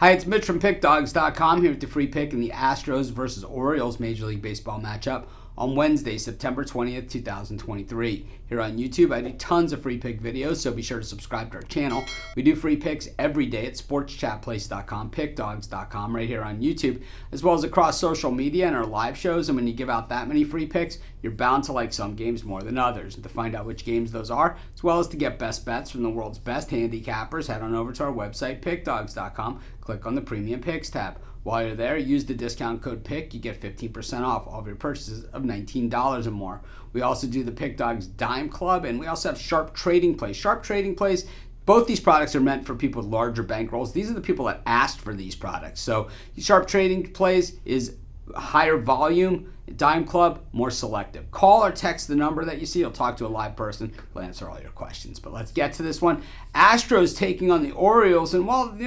Hi, it's Mitch from Pickdawgz.com here with the free pick in the Astros versus Orioles Major League Baseball matchup on Wednesday, September 20th, 2023. Here on YouTube, I do tons of free pick videos, so be sure to subscribe to our channel. We do free picks every day at sportschatplace.com, pickdawgz.com, right here on YouTube, as well as across social media and our live shows. And when you give out that many free picks, you're bound to like some games more than others. And to find out which games those are, as well as to get best bets from the world's best handicappers, head on over to our website, pickdawgz.com. Click on the Premium Picks tab. While you're there, use the discount code PICK. You get 15% off all of your purchases of $19 or more. We also do the Pick Dawgz Dime Club, and we also have Sharp Trading Plays. Sharp Trading Plays, both these products are meant for people with larger bankrolls. These are the people that asked for these products. So Sharp Trading Plays is higher volume. Dime Club, more selective. Call or text the number that you see. You'll talk to a live person. We'll answer all your questions. But let's get to this one. Astros taking on the Orioles, and while,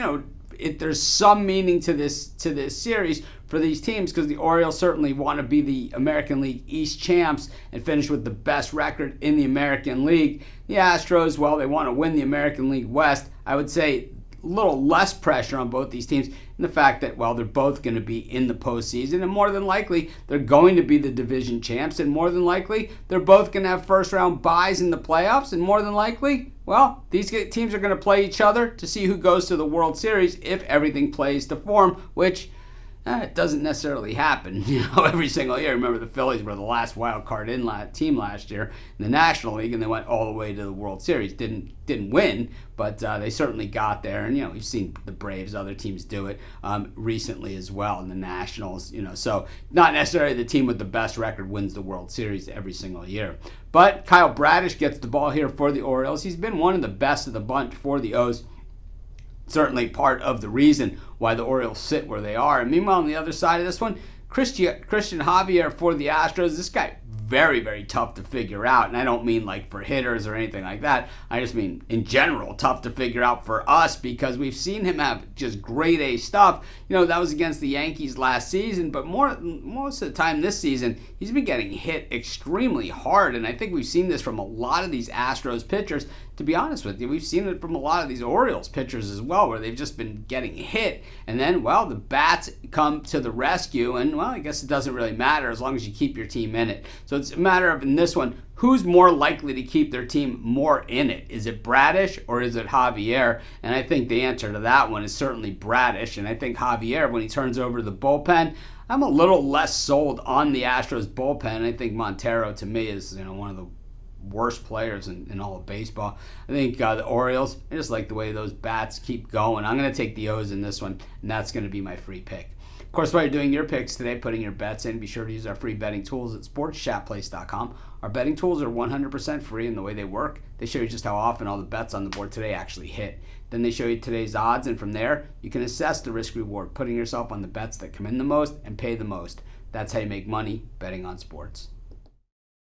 there's some meaning to this series for these teams because the Orioles certainly want to be the American League East champs and finish with the best record in the American League. The Astros, well, they want to win the American League West. I would say a little less pressure on both these teams in the fact that, well, they're both going to be in the postseason, and more than likely they're going to be the division champs, and more than likely they're both going to have first-round byes in the playoffs, and more than likely, well, these teams are going to play each other to see who goes to the World Series if everything plays to form, which it doesn't necessarily happen, every single year. Remember, the Phillies were the last wild card in team last year in the National League, and they went all the way to the World Series. Didn't win, but they certainly got there. And we've seen the Braves, other teams do it recently as well, and the Nationals. So not necessarily the team with the best record wins the World Series every single year. But Kyle Bradish gets the ball here for the Orioles. He's been one of the best of the bunch for the O's. Certainly part of the reason why the Orioles sit where they are. And meanwhile, on the other side of this one, Christian Javier for the Astros. This guy, very, very tough to figure out. And I don't mean like for hitters or anything like that. I just mean in general, tough to figure out for us because we've seen him have just grade A stuff. That was against the Yankees last season, but most of the time this season, he's been getting hit extremely hard. And I think we've seen this from a lot of these Astros pitchers. To be honest with you, we've seen it from a lot of these Orioles pitchers as well, where they've just been getting hit. And then, well, the bats come to the rescue, and, well, I guess it doesn't really matter as long as you keep your team in it. So it's a matter of, in this one, who's more likely to keep their team more in it? Is it Bradish or is it Javier? And I think the answer to that one is certainly Bradish. And I think Javier, when he turns over the bullpen, I'm a little less sold on the Astros bullpen. I think Montero, to me, is one of the worst players in all of baseball. I think the Orioles, I just like the way those bats keep going. I'm going to take the O's in this one, and that's going to be my free pick. Of course, while you're doing your picks today, putting your bets in, be sure to use our free betting tools at sportschatplace.com. Our betting tools are 100% free, and the way they work, they show you just how often all the bets on the board today actually hit. Then they show you today's odds, and from there, you can assess the risk-reward, putting yourself on the bets that come in the most and pay the most. That's how you make money betting on sports.